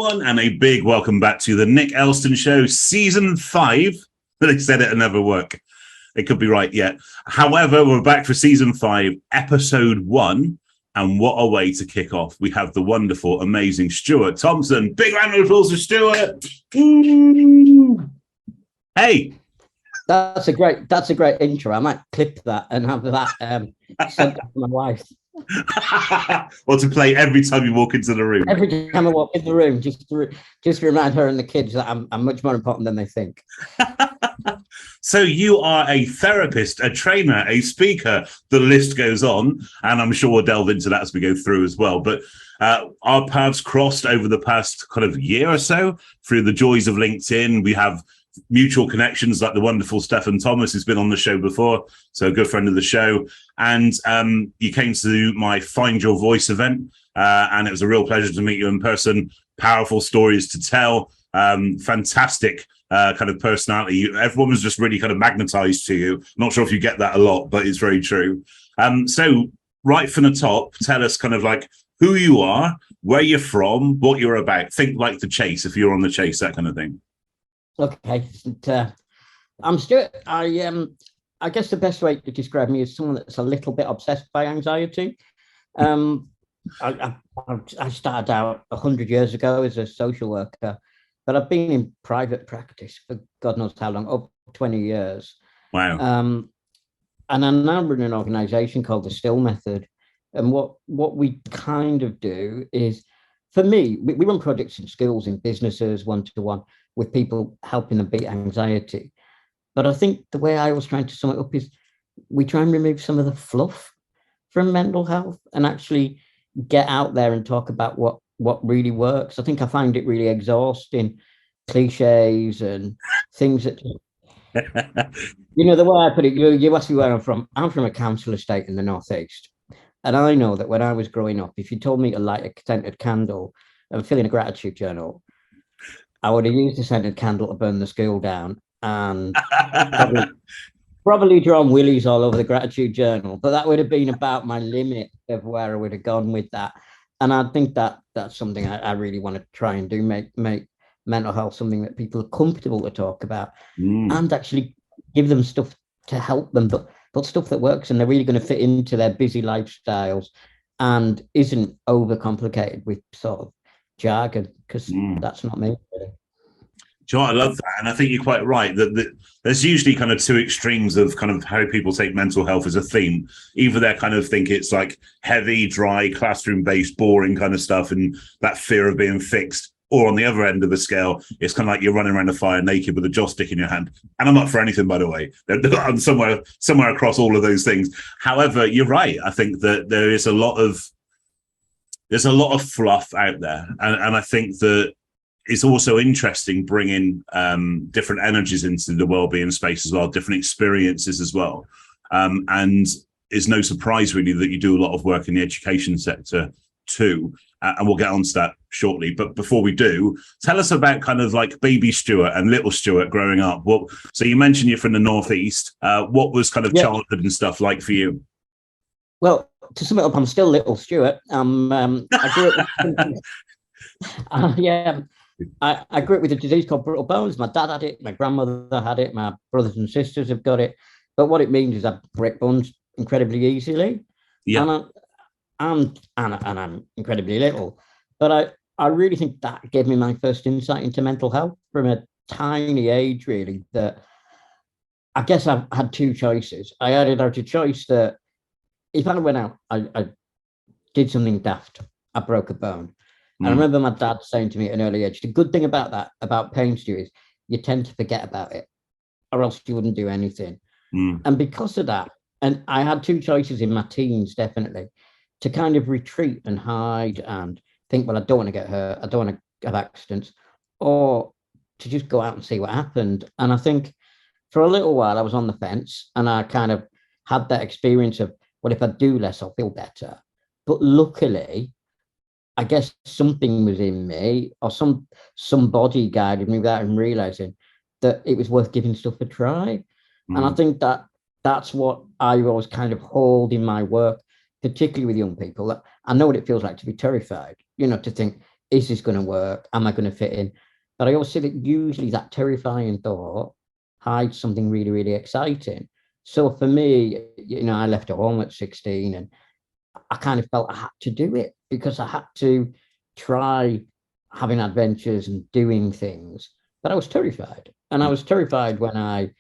everyone, and a big welcome back to the Nick Elston Show, Season 5. They said it and never work. It could be right yet. However, we're back for Season 5, Episode 1, and what a way to kick off. We have the wonderful, amazing Stuart Thompson. Big round of applause for Stuart. Ooh. Hey. That's a great intro. I might clip that and have that sent to my wife. Or to play every time you walk into the room. Every time I walk in the room, just to remind her and the kids that I'm much more important than they think. So you are a therapist, a trainer, a speaker. The list goes on, and I'm sure we'll delve into that as we go through as well. But our paths crossed over the past kind of year or so through the joys of LinkedIn. We have mutual connections like the wonderful Stephen Thomas, who's been on the show before, so a good friend of the show. And you came to my Find Your Voice event, and it was a real pleasure to meet you in person. Powerful stories to tell, fantastic kind of personality. Everyone was just really kind of magnetized to you. Not sure if you get that a lot, but it's very true. So right from the top, tell us kind of like who you are, where you're from, what you're about. Think like The Chase, if you're on The Chase, that kind of thing. Okay, I'm Stuart. I guess the best way to describe me is someone that's a little bit obsessed by anxiety. I started out 100 years ago as a social worker, but I've been in private practice for God knows how long, up 20 years. Wow. And I now run an organization called the Still Method. And what we kind of do is, for me, we run projects in schools, in businesses, one-to-one, with people helping them beat anxiety. But I think the way I was trying to sum it up is we try and remove some of the fluff from mental health and actually get out there and talk about what really works. I think I find it really exhausting, cliches and things that, the way I put it, you asked me where I'm from. I'm from a council estate in the Northeast. And I know that when I was growing up, if you told me to light a scented candle and fill in a gratitude journal, I would have used a scented candle to burn the school down and probably drawn willies all over the gratitude journal. But that would have been about my limit of where I would have gone with that. And I think that that's something I really want to try and do, make mental health something that people are comfortable to talk about and actually give them stuff to help them, but stuff that works and they're really going to fit into their busy lifestyles and isn't overcomplicated with sort of jargon, because that's not me. Do you know what? I love that. And I think you're quite right that there's usually kind of two extremes of kind of how people take mental health as a theme. Either they kind of think it's like heavy, dry, classroom-based, boring kind of stuff and that fear of being fixed. Or on the other end of the scale, it's kind of like you're running around a fire naked with a joss stick in your hand. And I'm up for anything, by the way. I'm somewhere across all of those things. However, you're right. I think that there's a lot of fluff out there. And I think that it's also interesting bringing different energies into the wellbeing space as well, different experiences as well. And it's no surprise really that you do a lot of work in the education sector too. And we'll get onto that shortly. But before we do, tell us about kind of like baby Stuart and little Stuart growing up. So you mentioned you're from the Northeast. What was kind of childhood and stuff like for you? Well, to sum it up, I'm still little Stuart. I grew up. I grew up with a disease called Brittle Bones. My dad had it, my grandmother had it, my brothers and sisters have got it. But what it means is I break bones incredibly easily. Yeah. And I'm incredibly little. But I really think that gave me my first insight into mental health from a tiny age, really, that I guess I've had two choices. I had a choice that if I went out, I did something daft, I broke a bone. And I remember my dad saying to me at an early age, the good thing about that, about pain, Stu, is you tend to forget about it or else you wouldn't do anything. And because of that, and I had two choices in my teens, definitely, to kind of retreat and hide and think, well, I don't want to get hurt, I don't want to have accidents, or to just go out and see what happened. And I think for a little while I was on the fence and I kind of had that experience of, well, if I do less, I'll feel better. But luckily, I guess something was in me or somebody guided me without even realizing that it was worth giving stuff a try. And I think that's what I always kind of hold in my work, particularly with young people. I know what it feels like to be terrified, to think is this going to work? Am I going to fit in? But I always say that usually that terrifying thought hides something really, really exciting. So for me, I left home at 16 and I kind of felt I had to do it because I had to try having adventures and doing things. But I was terrified. And I was terrified when I,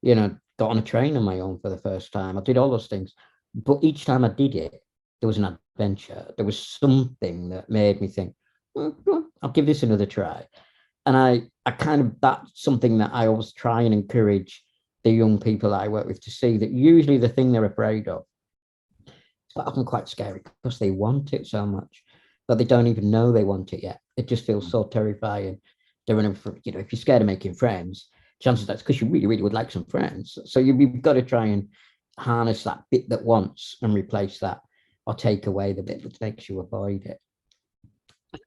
got on a train on my own for the first time. I did all those things. But each time I did it, there was an adventure. There was something that made me think, I'll give this another try. And I kind of, that's something that I always try and encourage the young people I work with to see, that usually the thing they're afraid of is often quite scary because they want it so much, but they don't even know they want it yet. It just feels so terrifying. If you're scared of making friends, chances that's because you really, really would like some friends. So you've got to try and harness that bit that wants and replace that, or take away the bit that makes you avoid it.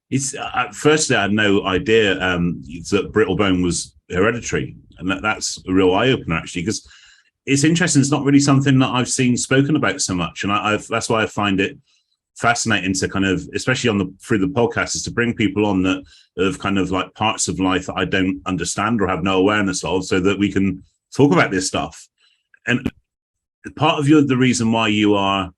It's firstly, I had no idea that Brittle Bone was hereditary, and that's a real eye opener actually, because it's interesting. It's not really something that I've seen spoken about so much, and that's why I find it fascinating to kind of, especially through the podcast, is to bring people on that of kind of like parts of life that I don't understand or have no awareness of, so that we can talk about this stuff. And part of the reason why you are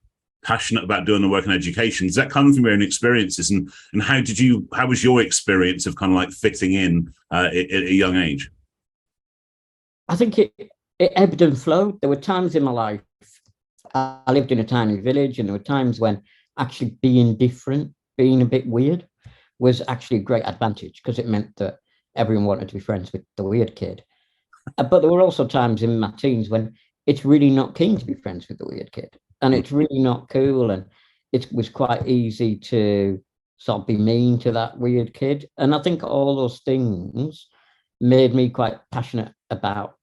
passionate about doing the work in education, does that come from your own experiences, and how was your experience of kind of like fitting in at a young age? I think it ebbed and flowed. There were times in my life, I lived in a tiny village, and there were times when actually being different, being a bit weird, was actually a great advantage because it meant that everyone wanted to be friends with the weird kid. But there were also times in my teens when it's really not keen to be friends with the weird kid, and it's really not cool, and it was quite easy to sort of be mean to that weird kid. And I think all those things made me quite passionate about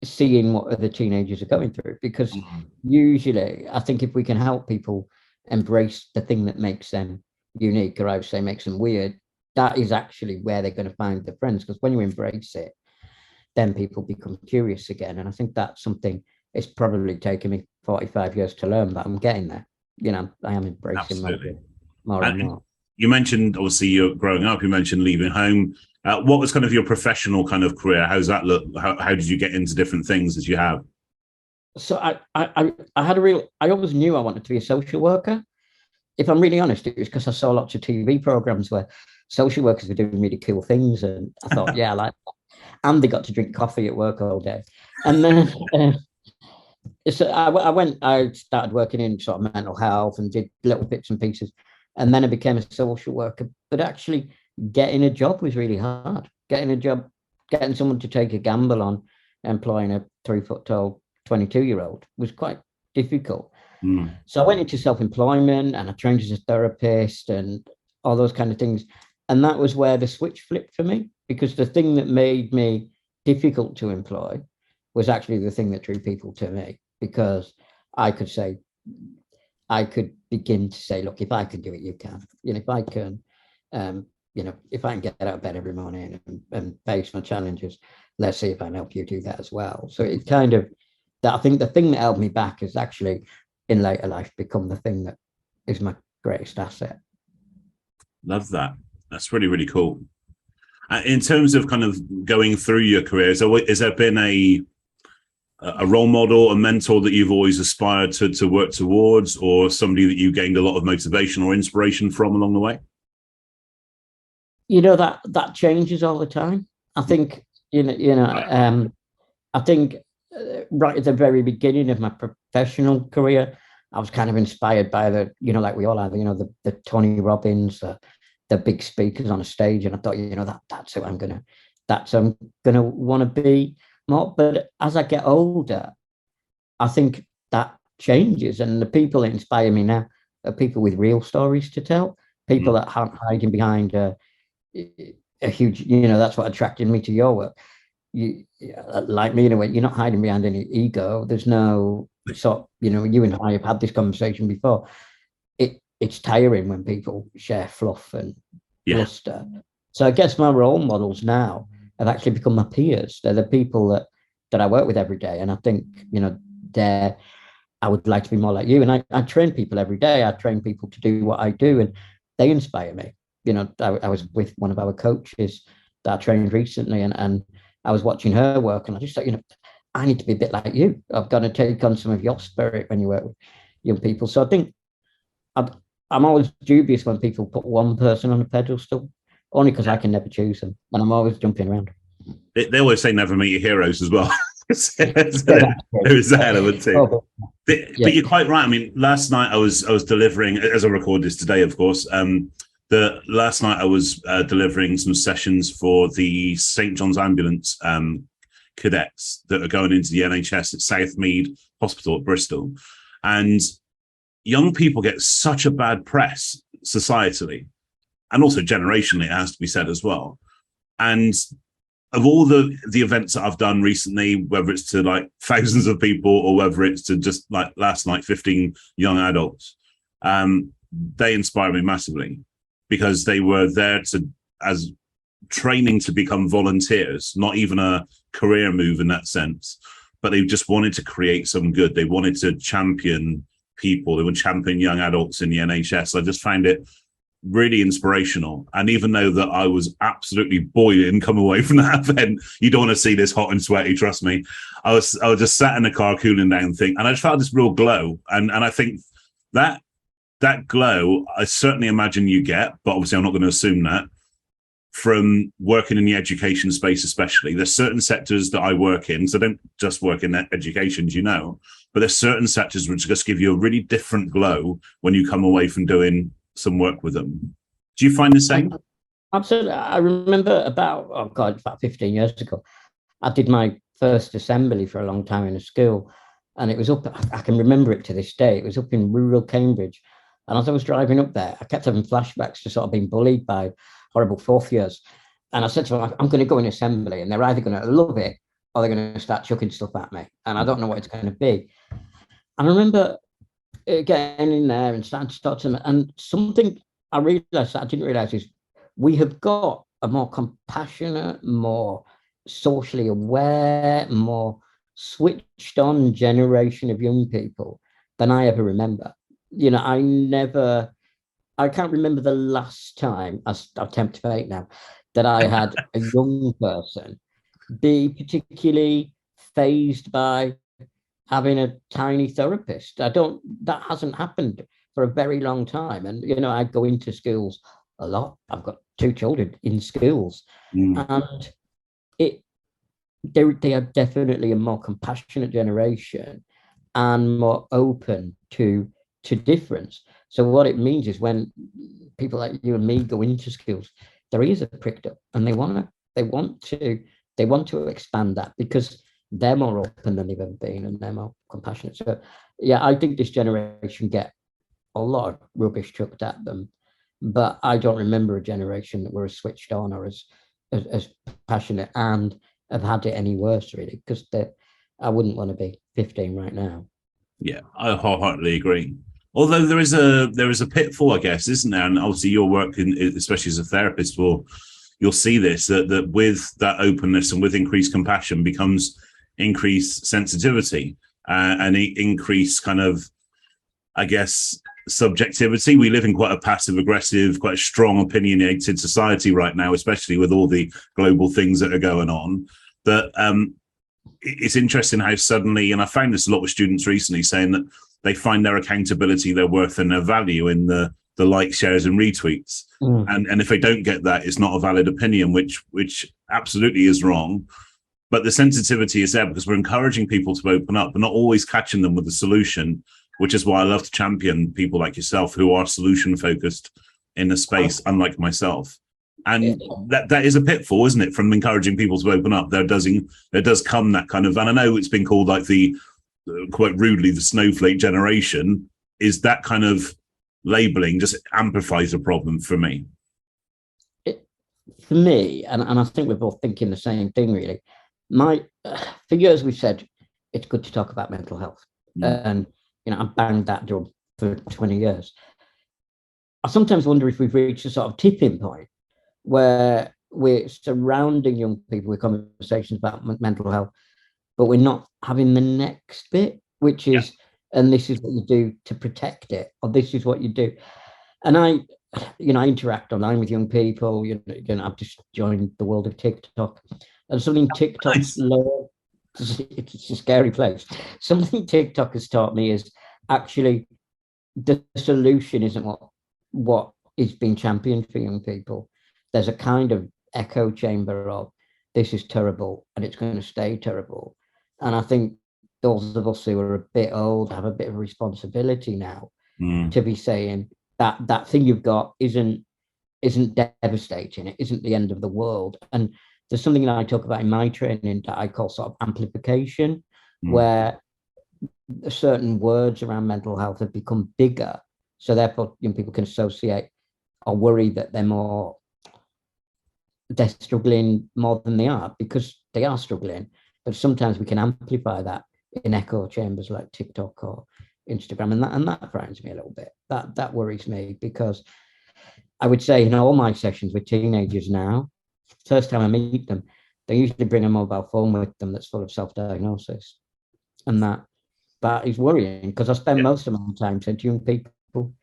seeing what other teenagers are going through, because usually I think if we can help people embrace the thing that makes them unique, or I would say makes them weird, that is actually where they're going to find their friends. Because when you embrace it, then people become curious again. And I think that's something it's probably taken me 45 years to learn, but I'm getting there. I am embracing more and more. You mentioned, obviously, you're growing up, you mentioned leaving home. What was kind of your professional kind of career? How's that look? How did you get into different things as you have? So I always knew I wanted to be a social worker. If I'm really honest, it was because I saw lots of TV programs where social workers were doing really cool things, and I thought, yeah, I like that. And they got to drink coffee at work all day. And then I started working in sort of mental health and did little bits and pieces. And then I became a social worker. But actually getting a job was really hard. Getting someone to take a gamble on employing a 3-foot tall 22-year-old was quite difficult. So I went into self-employment, and I trained as a therapist and all those kind of things. And that was where the switch flipped for me, because the thing that made me difficult to employ was actually the thing that drew people to me, because I could begin to say, look, if I can do it, you can. If I can, if I can get out of bed every morning and face my challenges, let's see if I can help you do that as well. So it kind of, I think the thing that held me back is actually in later life become the thing that is my greatest asset. Love that. That's really, really cool. In terms of kind of going through your career, so has there been a role model, a mentor that you've always aspired to work towards, or somebody that you gained a lot of motivation or inspiration from along the way? That changes all the time. I think, I think right at the very beginning of my professional career, I was kind of inspired by like we all have, the Tony Robbins, the big speakers on a stage, and I thought, that's who I'm gonna want to be more. But as I get older, I think that changes, and the people that inspire me now are people with real stories to tell, people that aren't hiding behind a huge, that's what attracted me to your work. You, like me in a way, you're not hiding behind any ego. There's no you and I have had this conversation before. It's tiring when people share fluff and bluster. So I guess my role models now have actually become my peers. They're the people that I work with every day. And I think, I would like to be more like you. And I train people every day. I train people to do what I do, and they inspire me. I was with one of our coaches that I trained recently, and I was watching her work, and I just thought, I need to be a bit like you. I've got to take on some of your spirit when you work with young people. So I think I'm always dubious when people put one person on a pedestal, only because I can never choose them, and I'm always jumping around. They always say never meet your heroes as well. There is that element too. But you're quite right. I mean, last night I was delivering, as I record this today, of course. Last night I was delivering some sessions for the St. John's Ambulance cadets that are going into the NHS at Southmead Hospital at Bristol, and young people get such a bad press societally, and also generationally, it has to be said as well. And of all the events that I've done recently, whether it's to like thousands of people or whether it's to just like last night, 15 young adults, they inspire me massively, because they were there as training to become volunteers, not even a career move in that sense, but they just wanted to create some good. They wanted to champion people. They would champion young adults in the NHS. I just found it really inspirational. And even though that I was absolutely boiling come away from that event, you don't want to see this hot and sweaty, trust me. I was just sat in the car cooling down and I just felt this real glow. And I think that glow, I certainly imagine you get, but obviously I'm not going to assume that, from working in the education space especially. There's certain sectors that I work in, so I don't just work in education, but there's certain sectors which just give you a really different glow when you come away from doing some work with them. Do you find the same? Absolutely. I remember about 15 years ago, I did my first assembly for a long time in a school, and it was up, I can remember it to this day, it was up in rural Cambridge. And as I was driving up there, I kept having flashbacks to sort of being bullied by horrible fourth years. And I said to them, I'm going to go in assembly, and they're either going to love it or they're going to start chucking stuff at me. And I don't know what it's going to be. And I remember getting in there and starting to talk to them. And something I realized that I didn't realize is we have got a more compassionate, more socially aware, more switched on generation of young people than I ever remember. I can't remember the last time, I'm tempted to fate now, that I had a young person be particularly fazed by having a tiny therapist. That hasn't happened for a very long time. And, I go into schools a lot. I've got 2 children in schools. And they are definitely a more compassionate generation and more open to difference. So what it means is when people like you and me go into schools, their ears are pricked up, and they want to expand that, because they're more open than they've ever been, and they're more compassionate. So yeah, I think this generation get a lot of rubbish chucked at them, but I don't remember a generation that were as switched on or as passionate and have had it any worse, really, because I wouldn't want to be 15 right now. Yeah, I wholeheartedly agree. Although there is a pitfall, I guess, isn't there? And obviously your work, especially as a therapist, you'll see this, that with that openness and with increased compassion becomes increased sensitivity and increased kind of, I guess, subjectivity. We live in quite a passive aggressive, quite a strong opinionated society right now, especially with all the global things that are going on. That it's interesting how suddenly, and I found this a lot with students recently, saying that they find their accountability, their worth and their value in the likes, shares and retweets. And if they don't get that, it's not a valid opinion, which absolutely is wrong. But the sensitivity is there because we're encouraging people to open up, but not always catching them with a solution, which is why I love to champion people like yourself who are solution focused in the space, unlike myself. And that is a pitfall, isn't it? From encouraging people to open up, there does come that kind of, and I know it's been called like quite rudely, the snowflake generation. Is that kind of labeling just amplifies the problem for me? For me, and I think we're both thinking the same thing, really. For years we've said it's good to talk about mental health, and I've banged that drum for 20 years. I sometimes wonder if we've reached a sort of tipping point where we're surrounding young people with conversations about mental health, but we're not having the next bit, which is, and this is what you do to protect it, or this is what you do. And I interact online with young people. I've just joined the world of TikTok, and something TikTok's Nice. it's a scary place. Something TikTok has taught me is actually the solution isn't what is being championed for young people. There's a kind of echo chamber of this is terrible and it's going to stay terrible. And I think those of us who are a bit old have a bit of responsibility now to be saying that thing you've got isn't devastating. It isn't the end of the world. And there's something that I talk about in my training that I call sort of amplification, where certain words around mental health have become bigger. So therefore, young people can associate or worry that they're struggling more than they are, because they are struggling. But sometimes we can amplify that in echo chambers like TikTok or Instagram, and that frightens me a little bit. That worries me, because I would say in all my sessions with teenagers now, first time I meet them, they usually bring a mobile phone with them that's full of self-diagnosis, and that is worrying, because I spend most of my time saying to young people,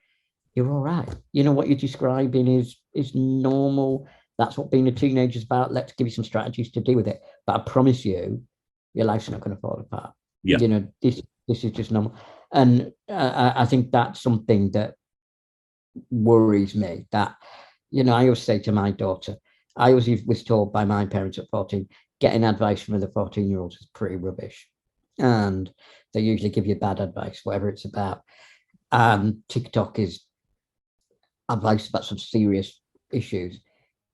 "You're all right. What you're describing is normal. That's what being a teenager is about. Let's give you some strategies to deal with it. But I promise you, your life's not going to fall apart. Yeah. This is just normal." And I think that's something that worries me. That I always say to my daughter, I always was told by my parents at 14, getting advice from other 14-year-olds is pretty rubbish, and they usually give you bad advice, whatever it's about. And TikTok is advice about some serious issues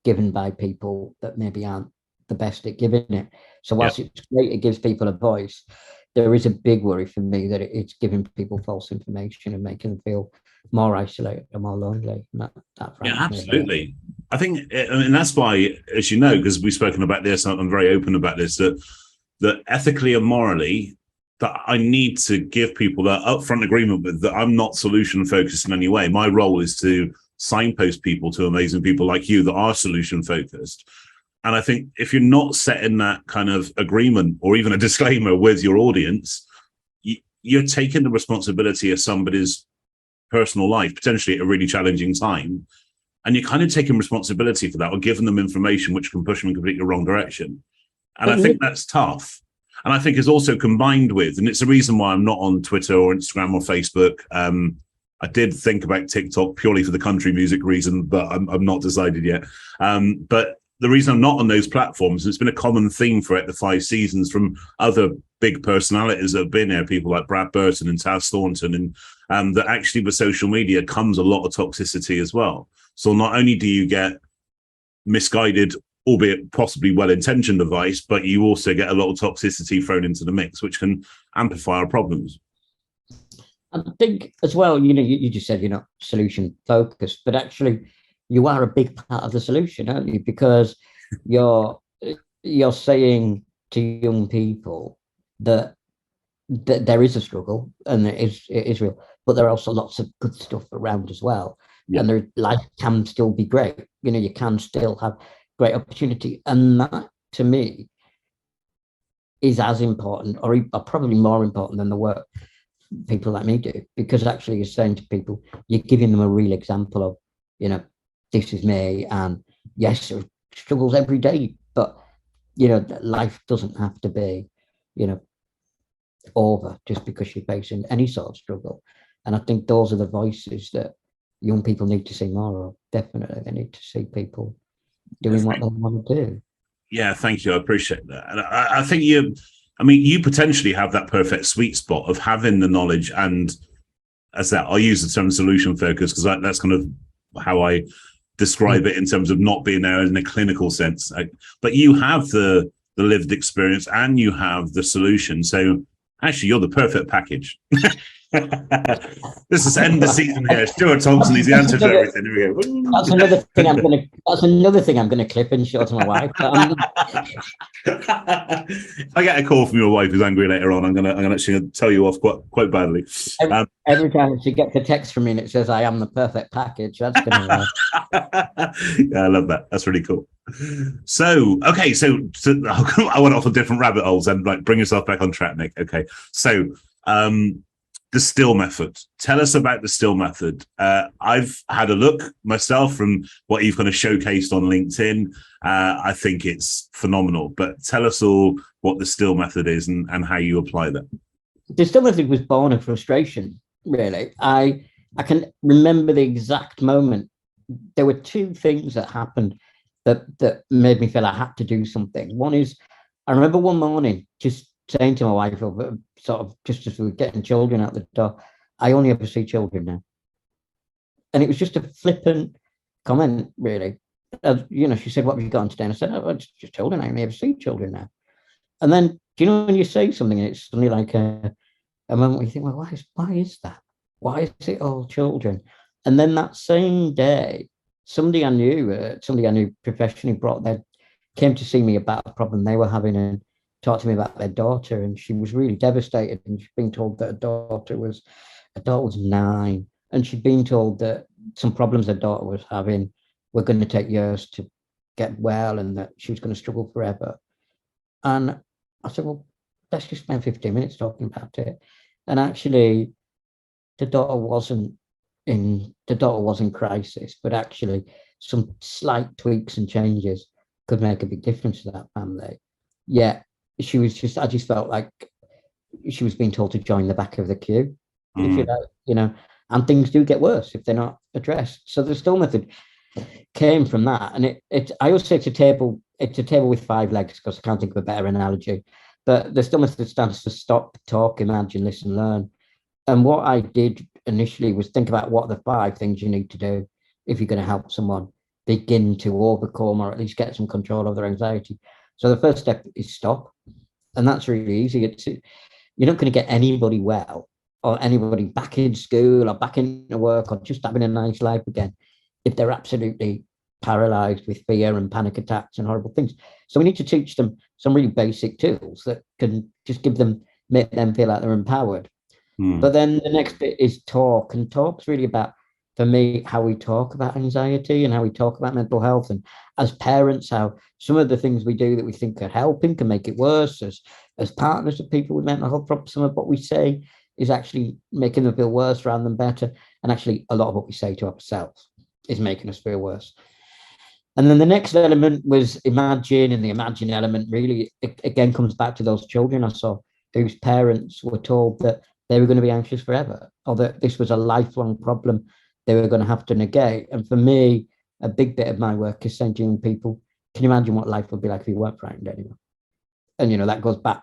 given by people that maybe aren't the best at giving it. So whilst it's great, it gives people a voice, there is a big worry for me that it's giving people false information and making them feel more isolated and more lonely. That Absolutely. I think, and that's why, as you know, because we've spoken about this, I'm very open about this, that ethically and morally, that I need to give people that upfront agreement with that I'm not solution focused in any way. My role is to signpost people to amazing people like you that are solution focused. And I think if you're not setting that kind of agreement or even a disclaimer with your audience, you're taking the responsibility of somebody's personal life, potentially at a really challenging time. And you're kind of taking responsibility for that or giving them information which can push them in completely the wrong direction. And I think that's tough. And I think it's also combined with, and it's the reason why I'm not on Twitter or Instagram or Facebook. I did think about TikTok purely for the country music reason, but I'm not decided yet. But the reason I'm not on those platforms, it's been a common theme throughout the 5 seasons from other big personalities that have been there, people like Brad Burton and Taz Thornton, and that actually with social media comes a lot of toxicity as well. So not only do you get misguided, albeit possibly well-intentioned advice, but you also get a lot of toxicity thrown into the mix, which can amplify our problems. I think as well, you just said you're not solution focused, but actually you are a big part of the solution, aren't you? Because you're saying to young people that there is a struggle and it is real, but there are also lots of good stuff around as well. Yeah. And life can still be great. You can still have great opportunity. And that, to me, is as important or probably more important than the work people like me do, because actually you're saying to people, you're giving them a real example of, this is me, and yes, there are struggles every day, but life doesn't have to be over just because you're facing any sort of struggle. And I think those are the voices that young people need to see more of. Definitely, they need to see people doing what they want to do. Yeah, thank you. I appreciate that. And I think you potentially have that perfect sweet spot of having the knowledge, and as that, I'll use the term solution focus because that's kind of how I describe it in terms of not being there in a clinical sense. But you have the lived experience and you have the solution. So actually, you're the perfect package. This is end the season here. Stuart Thompson is the answer to everything. Here we go. That's another thing I'm gonna clip and show to my wife. If I get a call from your wife who's angry later on, I'm gonna actually tell you off quite badly. Every time she gets a text from me and it says I am the perfect package, that's gonna Yeah, I love that. That's really cool. So okay, so I went off on different rabbit holes and bring yourself back on track, Nick. Okay, so The still method. Tell us about the still method. I've had a look myself from what you've kind of showcased on LinkedIn. I think it's phenomenal, but tell us all what the still method is and how you apply that. The still method was born of frustration, really. I can remember the exact moment. There were two things that happened that made me feel I had to do something. One is, I remember one morning just saying to my wife, over sort of just as we were getting children out the door, I only ever see children now. And it was just a flippant comment, really. She said, what have you got on today? And I said, oh, it's just children. I only ever see children now. And then, do you know when you say something and it's suddenly like a moment where you think, well, why is that? Why is it all children? And then that same day, somebody I knew professionally came to see me about a problem they were having and talked to me about their daughter, and she was really devastated, and she'd been told that her daughter was 9, and she'd been told that some problems her daughter was having were going to take years to get well and that she was going to struggle forever. And I said, well, let's just spend 15 minutes talking about it. And actually, the daughter wasn't in crisis, but actually some slight tweaks and changes could make a big difference to that family. Yeah, I just felt like she was being told to join the back of the queue, if you like, and things do get worse if they're not addressed. So the still method came from that. And I always say it's a table with 5 legs, because I can't think of a better analogy. But the still method stands for stop, talk, imagine, listen, learn. And what I did initially was think about what are the 5 things you need to do if you're going to help someone begin to overcome or at least get some control of their anxiety. So the first step is stop. And that's really easy. You're not going to get anybody well or anybody back in school or back into work or just having a nice life again if they're absolutely paralyzed with fear and panic attacks and horrible things. So we need to teach them some really basic tools that can just make them feel like they're empowered. But then the next bit is talk. And talk's really about, for me, how we talk about anxiety and how we talk about mental health. And as parents, how some of the things we do that we think are helping can make it worse. As partners of people with mental health problems, some of what we say is actually making them feel worse rather than better. And actually, a lot of what we say to ourselves is making us feel worse. And then the next element was imagine. And the imagine element really, again, comes back to those children I saw whose parents were told that they were going to be anxious forever, or that this was a lifelong problem they were going to have to negate. And for me, a big bit of my work is saying to young people, can you imagine what life would be like if you weren't frightened anymore? And, that goes back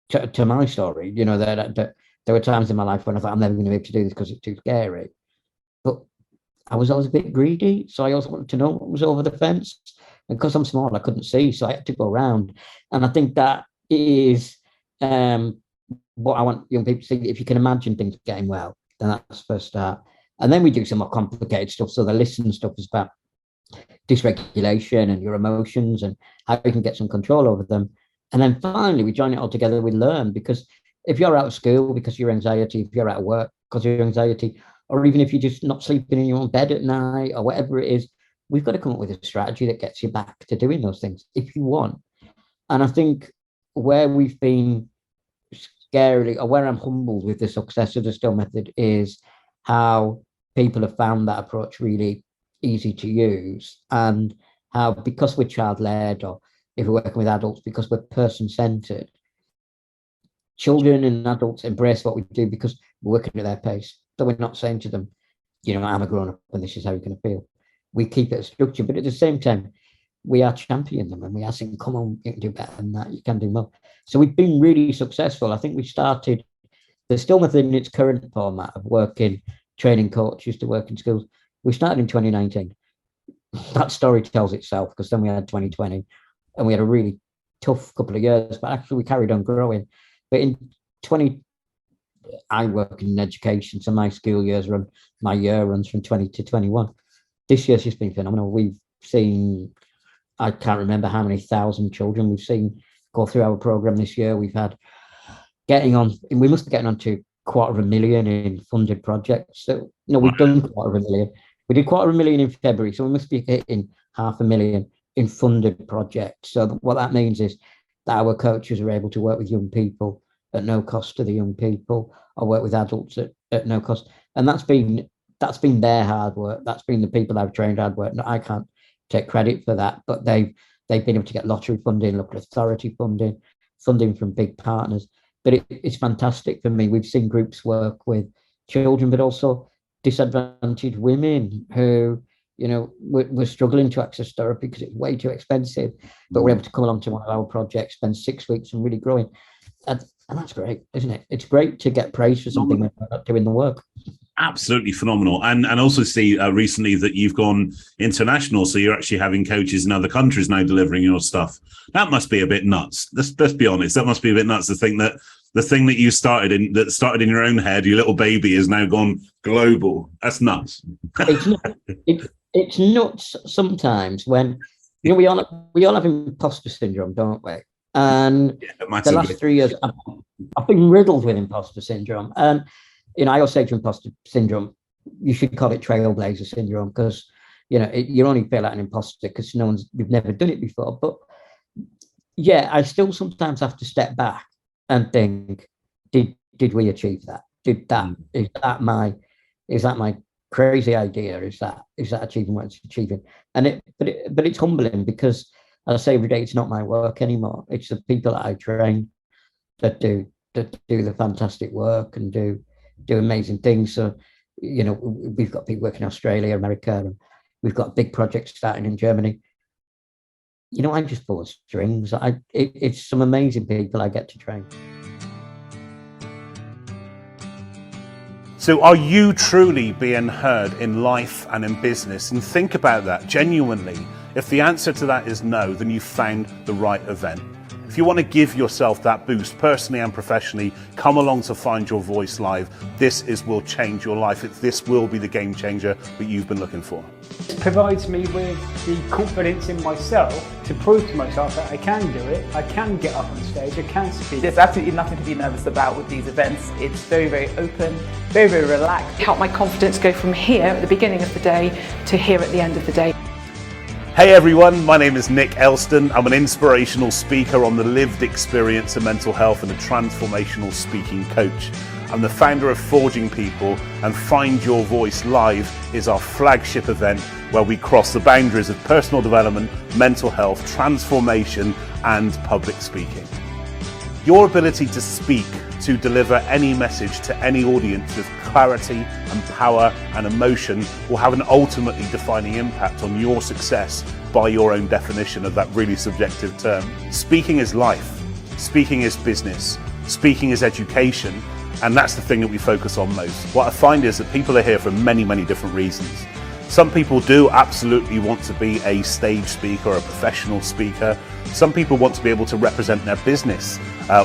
to my story. That there were times in my life when I thought I'm never going to be able to do this because it's too scary. But I was always a bit greedy. So I also wanted to know what was over the fence. And because I'm small, I couldn't see. So I had to go around. And I think that is what I want young people to see. If you can imagine things getting well, then that's the first start. And then we do some more complicated stuff. So the listen stuff is about dysregulation and your emotions and how you can get some control over them. And then finally, we join it all together with learn, because if you're out of school because of your anxiety, if you're out of work because of your anxiety, or even if you're just not sleeping in your own bed at night or whatever it is, we've got to come up with a strategy that gets you back to doing those things if you want. And I think where we've been scarily, or where I'm humbled with the success of the still method, is how people have found that approach really easy to use, and how, because we're child-led, or if we're working with adults, because we're person-centered, children and adults embrace what we do because we're working at their pace. So we're not saying to them, I'm a grown-up and this is how you're going to feel. We keep it structured, but at the same time, we are championing them and we are saying, come on, you can do better than that, you can do more. So we've been really successful. I think we started the still method in its current format of working, training coaches to work in schools. We started in 2019. That story tells itself, because then we had 2020 and we had a really tough couple of years, but actually we carried on growing. But in 20, I work in education, so my year runs from 20 to 21. This year's just been phenomenal. We've seen, I can't remember how many thousand children we've seen go through our program this year. We must be getting on to 250,000 in funded projects. So, we've done 250,000. We did 250,000 in February, so we must be hitting 500,000 in funded projects. So what that means is that our coaches are able to work with young people at no cost to the young people. I work with adults at no cost, and that's been their hard work. That's been the people I've trained hard work. No, I can't take credit for that, but they've been able to get lottery funding, local authority funding from big partners. But it's fantastic for me. We've seen groups work with children, but also disadvantaged women who, we're struggling to access therapy because it's way too expensive, but we're able to come along to one of our projects, spend 6 weeks and really growing. And that's great, isn't it? It's great to get praise for something when we're not doing the work. Absolutely phenomenal. And also see recently that you've gone international, so you're actually having coaches in other countries now delivering your stuff. That must be a bit nuts. Let's be honest. That must be a bit nuts to think that the thing that you started in your own head, your little baby, has now gone global. That's nuts. It's nuts sometimes when we all have imposter syndrome, don't we? And the last 3 years, I've been riddled with imposter syndrome. And I always say to imposter syndrome, you should call it trailblazer syndrome, because you only feel like an imposter because you've never done it before. But yeah, I still sometimes have to step back and think, did we achieve that? Is that my crazy idea? Is that achieving what it's achieving? And but it's humbling, because as I say every day, it's not my work anymore. It's the people that I train that do the fantastic work and do amazing things. So, we've got people working in Australia, America, and we've got big projects starting in Germany. I just pull the strings. It's some amazing people I get to train. So are you truly being heard in life and in business? And think about that genuinely. If the answer to that is no, then you've found the right event. If you want to give yourself that boost personally and professionally, come along to Find Your Voice Live. This will change your life. This will be the game changer that you've been looking for. It provides me with the confidence in myself to prove to myself that I can do it, I can get up on stage, I can speak. There's absolutely nothing to be nervous about with these events. It's very, very open, very, very relaxed. Help my confidence go from here at the beginning of the day to here at the end of the day. Hey everyone, my name is Nick Elston. I'm an inspirational speaker on the lived experience of mental health and a transformational speaking coach. I'm the founder of Forging People, and Find Your Voice Live is our flagship event where we cross the boundaries of personal development, mental health, transformation, and public speaking. Your ability to speak, to deliver any message to any audience with clarity and power and emotion will have an ultimately defining impact on your success by your own definition of that really subjective term. Speaking is life, speaking is business, speaking is education, and that's the thing that we focus on most. What I find is that people are here for many, many different reasons. Some people do absolutely want to be a stage speaker or a professional speaker. Some people want to be able to represent their business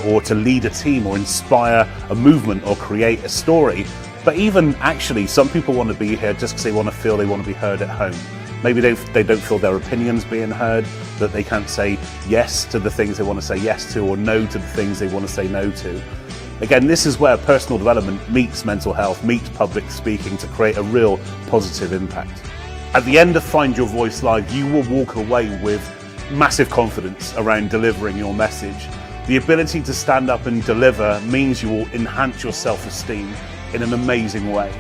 or to lead a team or inspire a movement or create a story. But even actually, some people want to be here just because they want to be heard at home. Maybe they don't feel their opinions being heard, that they can't say yes to the things they want to say yes to or no to the things they want to say no to. Again, this is where personal development meets mental health, meets public speaking to create a real positive impact. At the end of Find Your Voice Live, you will walk away with massive confidence around delivering your message. The ability to stand up and deliver means you will enhance your self-esteem in an amazing way.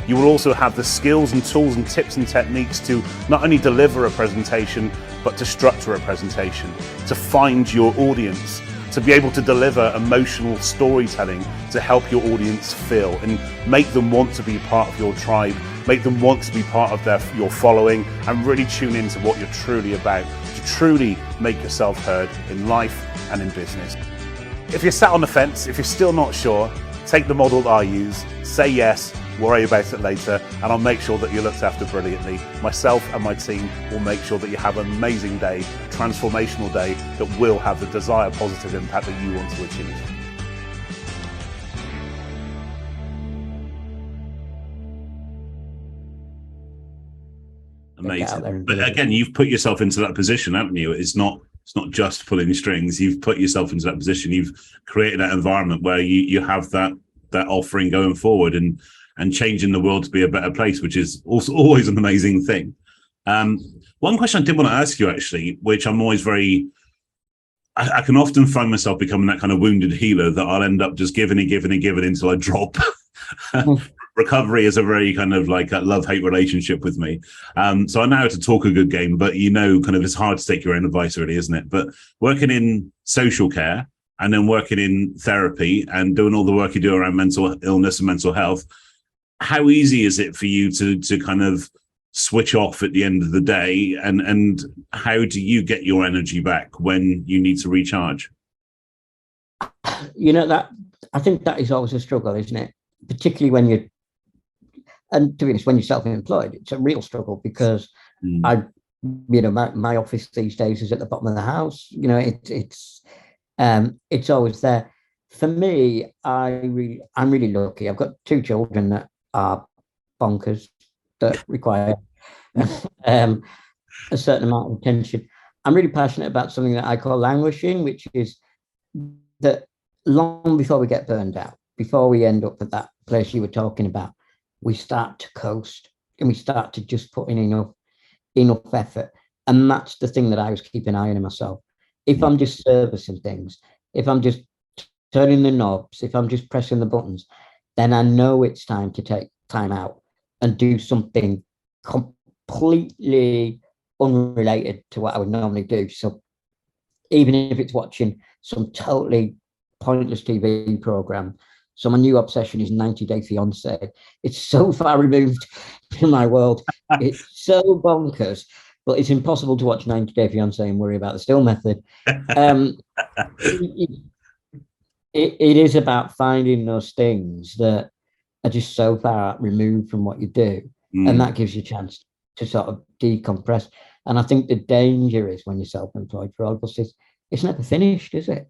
You will also have the skills and tools and tips and techniques to not only deliver a presentation, but to structure a presentation, to find your audience, to be able to deliver emotional storytelling to help your audience feel and make them want to be part of your tribe, make them want to be part of your following, and really tune into what you're truly about, to truly make yourself heard in life and in business. If you're sat on the fence, if you're still not sure, take the model that I use, say yes, worry about it later, and I'll make sure that you're looked after brilliantly. Myself and my team will make sure that you have an amazing day, transformational day that will have the desired positive impact that you want to achieve. Amazing. But again, you've put yourself into that position, haven't you? It's not just pulling strings. You've put yourself into that position. You've created that environment where you have that offering going forward and changing the world to be a better place, which is also always an amazing thing. One question I did want to ask you, actually, which I'm always very I can often find myself becoming that kind of wounded healer that I'll end up just giving until I drop. Recovery is a very kind of like a love-hate relationship with me. So I know how to talk a good game, but kind of it's hard to take your own advice, really, isn't it? But working in social care and then working in therapy and doing all the work you do around mental illness and mental health, how easy is it for you to kind of switch off at the end of the day, and how do you get your energy back when you need to recharge? That I think that is always a struggle, isn't it? Particularly when you're, and to be honest, when you're self-employed, it's a real struggle because my office these days is at the bottom of the house. It's always there. For me, I'm really lucky. I've got 2 children that are bonkers, that require a certain amount of attention. I'm really passionate about something that I call languishing, which is that long before we get burned out, before we end up at that place you were talking about, we start to coast and we start to just put in enough effort. And that's the thing that I was keeping an eye on in myself. If I'm just servicing things, if I'm just turning the knobs, if I'm just pressing the buttons, then I know it's time to take time out and do something completely unrelated to what I would normally do. So even if it's watching some totally pointless TV program, so my new obsession is 90 Day Fiancé. It's so far removed in my world. It's so bonkers, but it's impossible to watch 90 Day Fiancé and worry about the still method. It is about finding those things that are just so far removed from what you do. And that gives you a chance to sort of decompress. And I think the danger is when you're self-employed for all of us, it's never finished, is it?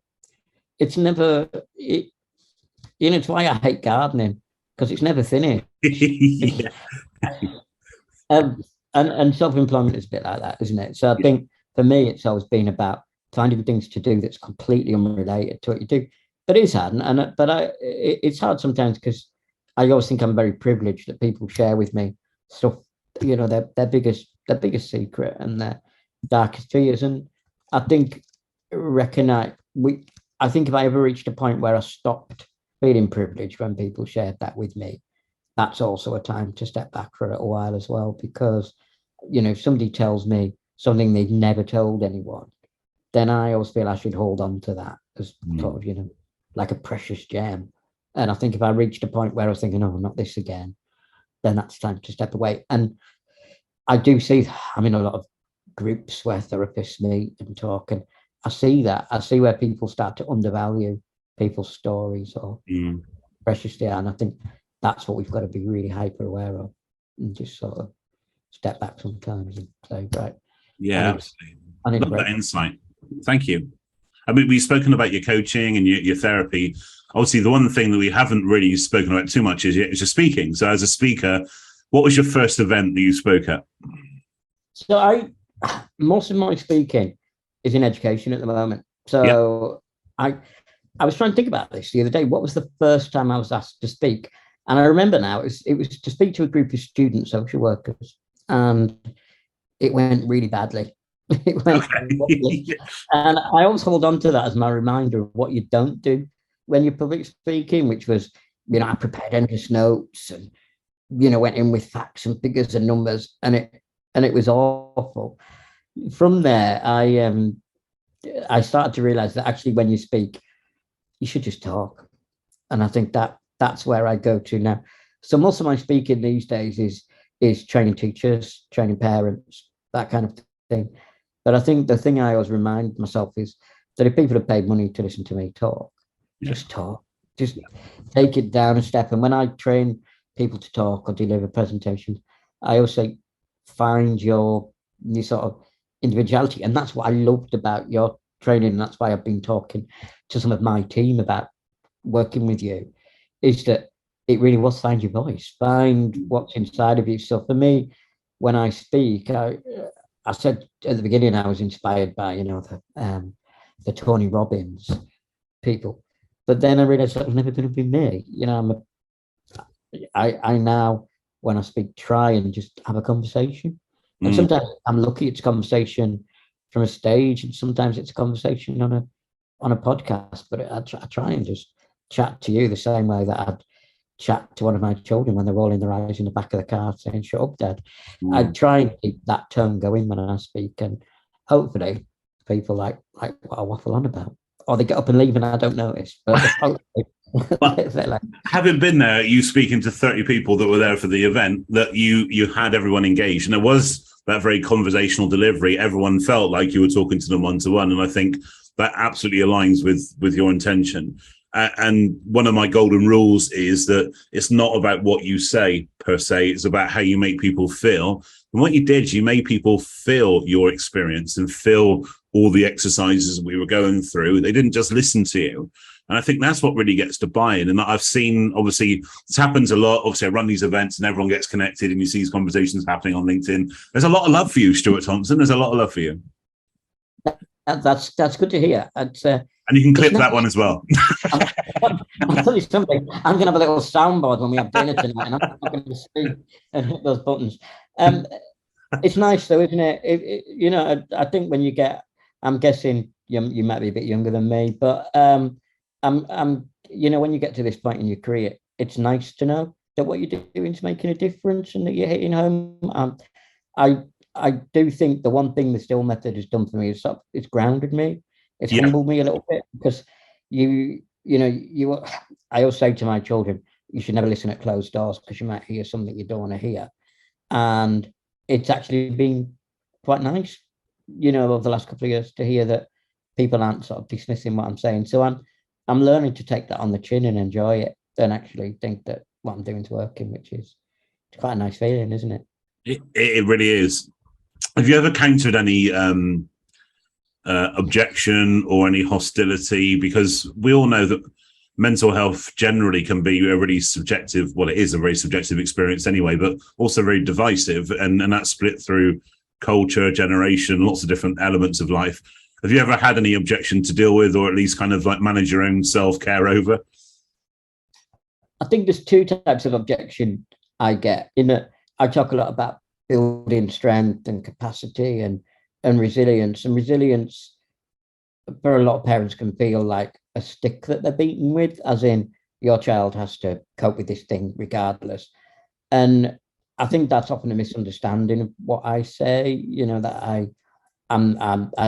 It's never, it's why I hate gardening, because it's never finished. And self-employment is a bit like that, isn't it? So I think for me, it's always been about finding things to do that's completely unrelated to what you do. But it's hard, it's hard sometimes because I always think I'm very privileged that people share with me stuff, their biggest secret and their darkest fears. And I think I think if I ever reached a point where I stopped feeling privileged when people shared that with me, that's also a time to step back for a little while as well. Because, if somebody tells me something they've never told anyone, then I always feel I should hold on to that as sort of, like a precious gem. And I think if I reached a point where I was thinking, oh, not this again, then that's time to step away. And I do see, I'm in a lot of groups where therapists meet and talk, and I see that. I see where people start to undervalue people's stories or precious they are. And I think that's what we've got to be really hyper aware of and just sort of step back sometimes and say, right. Yeah, absolutely. Love that insight. Thank you. I mean, we've spoken about your coaching and your therapy. Obviously, the one thing that we haven't really spoken about too much is your speaking. So as a speaker, what was your first event that you spoke at? So most of my speaking is in education at the moment. So I was trying to think about this the other day. What was the first time I was asked to speak? And I remember now it was to speak to a group of student social workers, and it went really badly. It went and I always hold on to that as my reminder of what you don't do when you're public speaking, which was, I prepared endless notes and, went in with facts and figures and numbers, and it was awful. From there, I started to realize that actually when you speak, you should just talk. And I think that's where I go to now. So most of my speaking these days is training teachers, training parents, that kind of thing. But I think the thing I always remind myself is that if people have paid money to listen to me talk, just talk, just take it down a step. And when I train people to talk or deliver presentations, I always say, find your sort of individuality. And that's what I loved about your training. And that's why I've been talking to some of my team about working with you, is that it really was find your voice, find what's inside of you. So for me, when I speak, I said at the beginning I was inspired by, the Tony Robbins people, but then I realized that was never going to be me. I now, when I speak, try and just have a conversation. And sometimes I'm lucky it's a conversation from a stage, and sometimes it's a conversation on on a podcast, but I try and just chat to you the same way that I'd chat to one of my children when they're rolling their eyes in the back of the car saying, "Shut up, Dad." I try and keep that tone going when I speak, and hopefully people like what I waffle on about, or they get up and leave and I don't notice. But like, having been there, you speaking to 30 people that were there for the event, that you had everyone engaged, and there was that very conversational delivery. Everyone felt like you were talking to them one-to-one, and I think that absolutely aligns with your intention. And one of my golden rules is that it's not about what you say per se, it's about how you make people feel. And what you did, you made people feel your experience and feel all the exercises we were going through. They didn't just listen to you. And I think that's what really gets to buy-in. And I've seen, obviously, this happens a lot. Obviously, I run these events and everyone gets connected and you see these conversations happening on LinkedIn. There's a lot of love for you, Stuart Thompson. There's a lot of love for you. That's good to hear. And you can clip that one as well. I'll tell you something. I'm going to have a little soundboard when we have dinner tonight, and I'm not going to speak and hit those buttons. It's nice, though, isn't it? You know, I think when you get, I'm guessing you might be a bit younger than me, but you know, when you get to this point in your career, it's nice to know that what you're doing is making a difference and that you're hitting home. I do think the one thing the Still Method has done for me is it's grounded me. It's humbled me a little bit, because I always say to my children, you should never listen at closed doors because you might hear something you don't want to hear. And it's actually been quite nice, you know, over the last couple of years to hear that people aren't sort of dismissing what I'm saying. So I'm learning to take that on the chin and enjoy it, and actually think that what I'm doing is working, which is quite a nice feeling, isn't it? It really is. Have you ever countered any objection or any hostility? Because we all know that mental health generally can be a really subjective, well, it is a very subjective experience anyway, but also very divisive, and that's split through culture, generation, lots of different elements of life. Have you ever had any objection to deal with, or at least kind of like manage your own self-care over? I think there's two types of objection I get. In that I talk a lot about building strength and capacity and resilience. And resilience, for a lot of parents, can feel like a stick that they're beaten with, as in your child has to cope with this thing regardless. And I think that's often a misunderstanding of what I say, you know, that I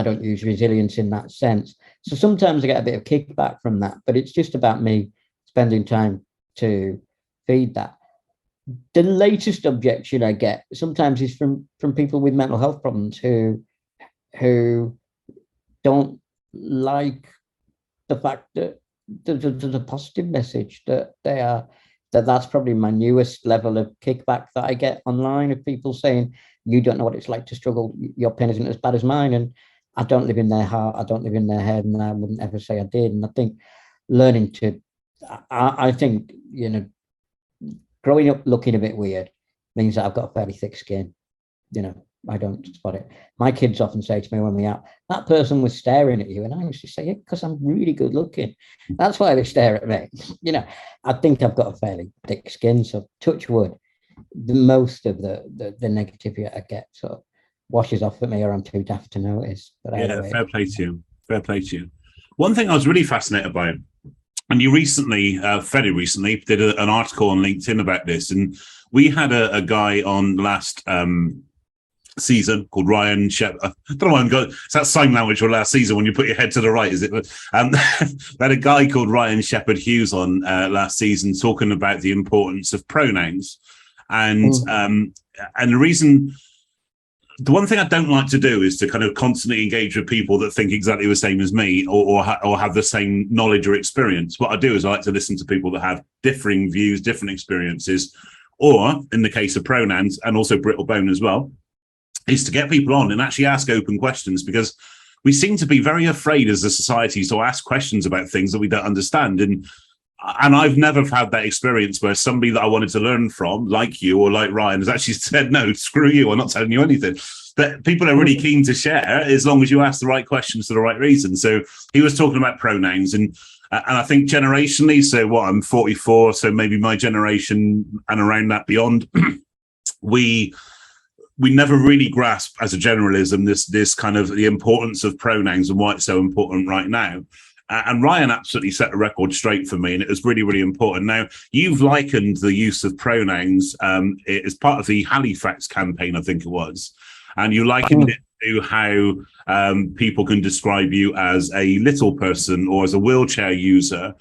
don't use resilience in that sense. So sometimes I get a bit of kickback from that, but it's just about me spending time to feed that. The latest objection I get sometimes is from people with mental health problems who don't like the fact that there's a positive message that that's probably my newest level of kickback that I get online, of people saying, you don't know what it's like to struggle, your pain isn't as bad as mine. And I don't live in their heart, I don't live in their head, and I wouldn't ever say I did. And I think learning to, I think, you know, growing up looking a bit weird means that I've got a fairly thick skin. You know, I don't spot it. My kids often say to me when we're out, that person was staring at you. And I used to say, yeah, because I'm really good looking. That's why they stare at me. You know, I think I've got a fairly thick skin. So touch wood, the most of the negativity I get sort of washes off at me, or I'm too daft to notice. But yeah, anyway. Fair play to you. Fair play to you. One thing I was really fascinated by, and you recently, fairly recently, did an article on LinkedIn about this. And we had a guy on last season called Ryan Shepherd. I don't know why I'm going. It's that sign language for last season when you put your head to the right, is it? But we had a guy called Ryan Shepherd Hughes on last season talking about the importance of pronouns. And the reason, the one thing I don't like to do is to kind of constantly engage with people that think exactly the same as me, or have the same knowledge or experience. What I do is I like to listen to people that have differing views, different experiences, or in the case of pronouns, and also Brittle Bone as well, is to get people on and actually ask open questions, because we seem to be very afraid as a society to ask questions about things that we don't understand. And I've never had that experience where somebody that I wanted to learn from, like you or like Ryan, has actually said, no, screw you, I'm not telling you anything. But people are really keen to share as long as you ask the right questions for the right reason. So he was talking about pronouns, and I think generationally, so what, I'm 44, so maybe my generation and around that beyond, we never really grasp as a generalism this kind of the importance of pronouns and why it's so important right now. And Ryan absolutely set the record straight for me, and it was really, really important. Now, you've likened the use of pronouns as part of the Halifax campaign, I think it was, and you likened it to how people can describe you as a little person or as a wheelchair user.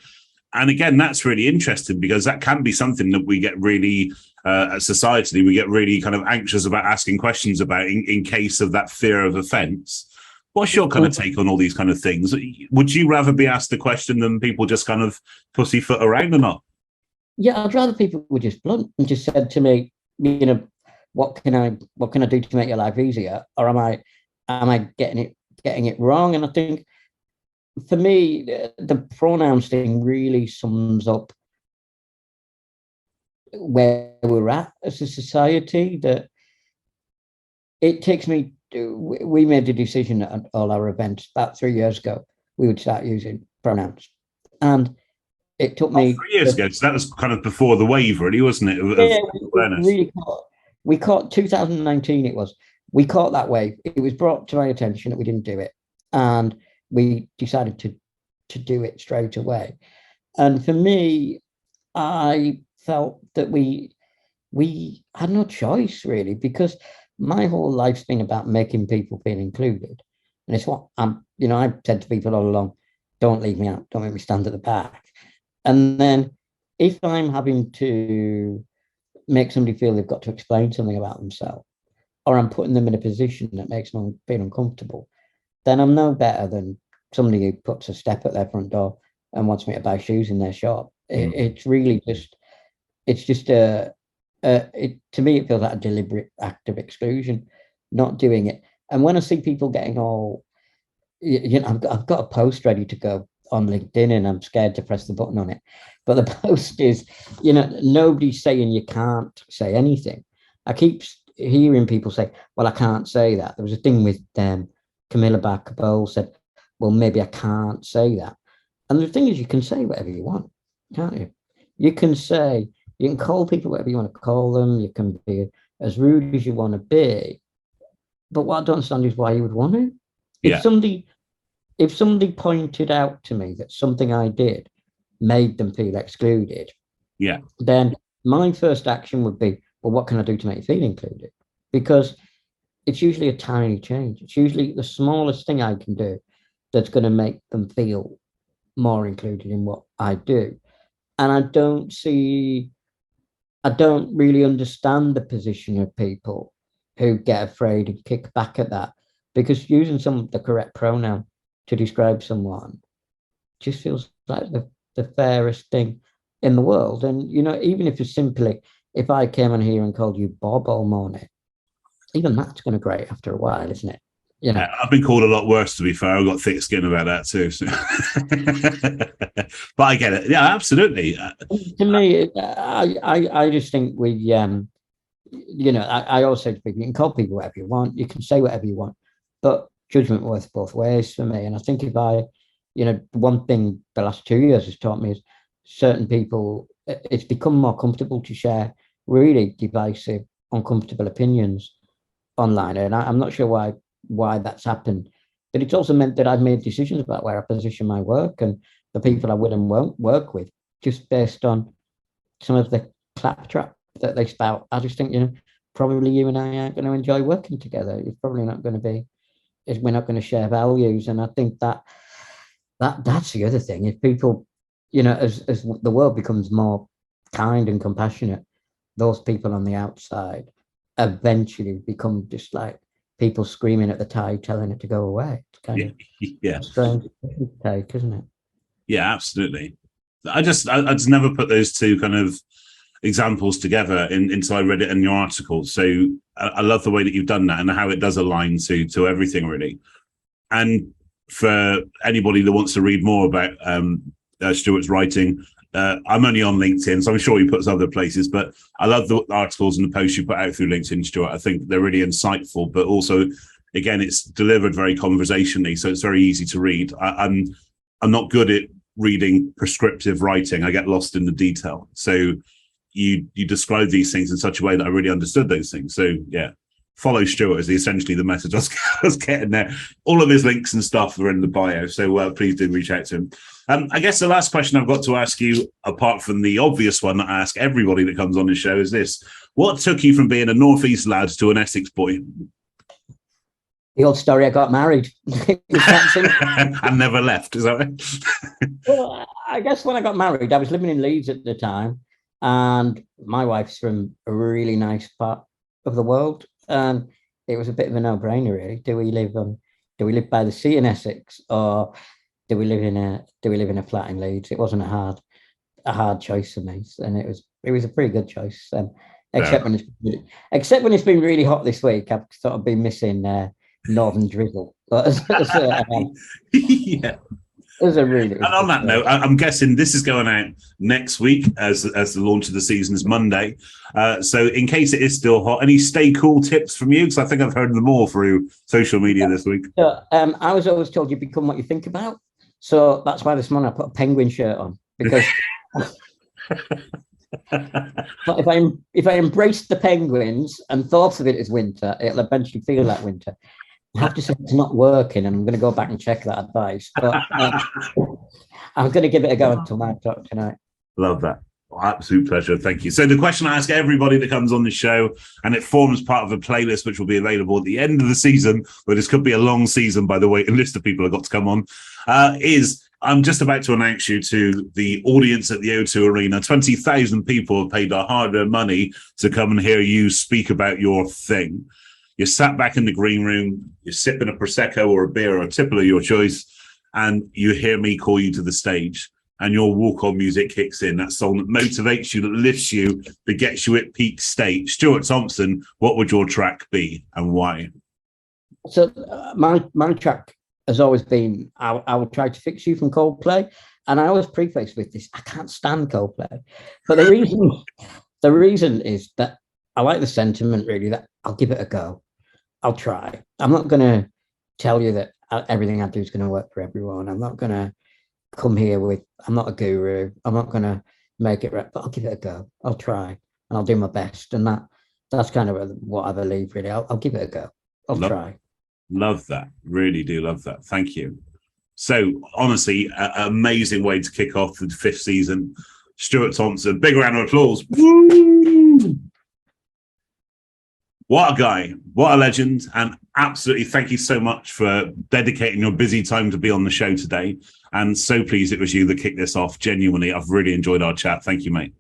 And again, that's really interesting because that can be something that we get really, societally, we get really kind of anxious about asking questions about in case of that fear of offence. What's your kind of take on all these kind of things? Would you rather be asked a question than people just kind of pussyfoot around or not? Yeah, I'd rather people were just blunt and just said to me, you know, what can I do to make your life easier? Or am I getting it wrong? And I think for me, the pronouns thing really sums up where we're at as a society. That it takes me. We made the decision at all our events about 3 years ago we would start using pronouns, and it took me 3 years ago. So that was kind of before the wave, really, wasn't it? We caught 2019. It was. We caught that wave. It was brought to my attention that we didn't do it, and we decided to do it straight away. And for me, I felt that we had no choice really, because my whole life's been about making people feel included. And it's what I've said to people all along, don't leave me out, don't make me stand at the back. And then if I'm having to make somebody feel they've got to explain something about themselves, or I'm putting them in a position that makes them feel uncomfortable, then I'm no better than somebody who puts a step at their front door and wants me to buy shoes in their shop. It's really just, to me, it feels like a deliberate act of exclusion, not doing it. And when I see people getting all, I've got a post ready to go on LinkedIn and I'm scared to press the button on it. But the post is, nobody's saying you can't say anything. I keep hearing people say, well, I can't say that. There was a thing with Camilla Barker said, well, maybe I can't say that. And the thing is, you can say whatever you want, can't you? You can call people whatever you want to call them. You can be as rude as you want to be. But what I don't understand is why you would want to. If somebody pointed out to me that something I did made them feel excluded, then my first action would be, well, what can I do to make you feel included? Because it's usually a tiny change. It's usually the smallest thing I can do that's going to make them feel more included in what I do. And I don't really understand the position of people who get afraid and kick back at that, because using the correct pronoun to describe someone just feels like the fairest thing in the world. And, even if it's simply, if I came on here and called you Bob all morning, even that's going to grate after a while, isn't it? I've been called a lot worse, to be fair. I've got thick skin about that too. So. But I get it. Yeah, absolutely. To me, I just think I always say to people, you can call people whatever you want, you can say whatever you want, but judgment works both ways for me. And I think one thing the last 2 years has taught me is certain people, it's become more comfortable to share really divisive, uncomfortable opinions online. And I'm not sure why that's happened, but it's also meant that I've made decisions about where I position my work and the people I will and won't work with, just based on some of the claptrap that they spout. I just think, probably you and I aren't going to enjoy working together. It's probably not going to be, we're not going to share values. And I think that's the other thing. If people, as the world becomes more kind and compassionate, those people on the outside eventually become just like people screaming at the tide, telling it to go away. It's kind of strange take, isn't it? Yeah, absolutely. I just never put those two kind of examples together until I read it in your article. So I love the way that you've done that and how it does align to everything really. And for anybody that wants to read more about Stuart's writing, I'm only on LinkedIn, so I'm sure he puts other places, but I love the articles and the posts you put out through LinkedIn, Stuart. I think they're really insightful, but also, again, it's delivered very conversationally, so it's very easy to read. I'm not good at reading prescriptive writing. I get lost in the detail. So you describe these things in such a way that I really understood those things. So yeah, follow Stuart is essentially the message I was getting there. All of his links and stuff are in the bio, so please do reach out to him. I guess the last question I've got to ask you, apart from the obvious one that I ask everybody that comes on the show, is this: what took you from being a Northeast lad to an Essex boy? The old story, I got married. And never left, is that right? Well, I guess when I got married, I was living in Leeds at the time, and my wife's from a really nice part of the world, and it was a bit of a no-brainer, really. Do we live by the sea in Essex, or do we live in a flat in Leeds? It wasn't a hard choice for me, and it was a pretty good choice. Except when it's been really hot this week, I've sort of been missing northern drizzle. But yeah. It was a really. And on that note, I'm guessing this is going out next week as the launch of the season is Monday. So in case it is still hot, any stay cool tips from you? Because I think I've heard them all through social media this week. So, I was always told you become what you think about. So that's why this morning I put a penguin shirt on, because if I embraced the penguins and thought of it as winter, it'll eventually feel like winter. I have to say it's not working, and I'm going to go back and check that advice. But I'm going to give it a go until 9 o'clock tonight. Love that. Absolute pleasure. Thank you. So the question I ask everybody that comes on the show, and it forms part of a playlist which will be available at the end of the season, but this could be a long season by the way, a list of people have got to come on, is I'm just about to announce you to the audience at the O2 Arena. 20,000 people have paid their hard-earned money to come and hear you speak about your thing. You're sat back in the green room, you're sipping a Prosecco or a beer or a tipple of your choice, and you hear me call you to the stage. And your walk-on music kicks in, that song that motivates you, that lifts you, that gets you at peak state. Stuart Thompson, what would your track be and why? So my track has always been, I will try to fix you from Coldplay. And I always preface with this, I can't stand Coldplay. But the reason is that I like the sentiment, really, that I'll give it a go. I'll try. I'm not going to tell you that everything I do is going to work for everyone. I'm not going to come here with, I'm not a guru, I'm not going to make it right, but I'll give it a go. I'll try and I'll do my best. And that's kind of what I believe, really. I'll give it a go. I'll try. Love that. Really do love that. Thank you. So honestly, an amazing way to kick off the 5th season. Stuart Thompson, big round of applause. Woo! What a guy, what a legend, and absolutely thank you so much for dedicating your busy time to be on the show today. And so pleased it was you that kicked this off. Genuinely, I've really enjoyed our chat. Thank you, mate.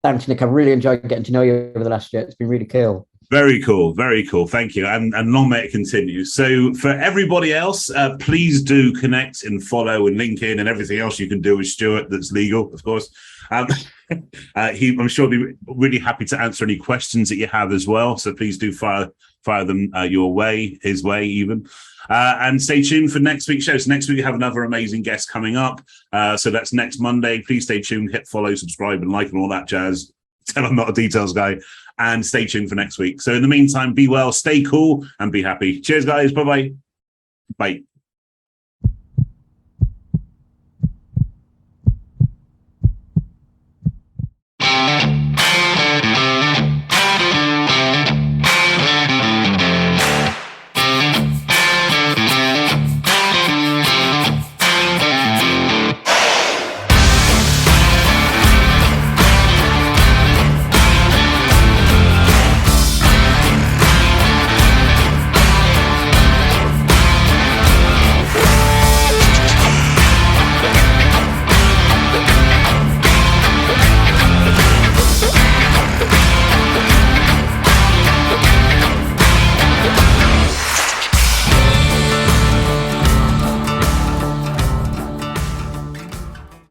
Thanks, Nick. I've really enjoyed getting to know you over the last year. It's been really cool. Very cool, very cool. Thank you. And long may it continue. So for everybody else, please do connect and follow and link in and everything else you can do with Stuart that's legal, of course. I'm sure he'll be really happy to answer any questions that you have as well. So please do fire them your way, his way even. And stay tuned for next week's show. So next week we have another amazing guest coming up. So that's next Monday. Please stay tuned, hit follow, subscribe and like and all that jazz. Tell I'm not a details guy. And stay tuned for next week. So in the meantime, be well, stay cool and be happy. Cheers, guys. Bye-bye. Bye.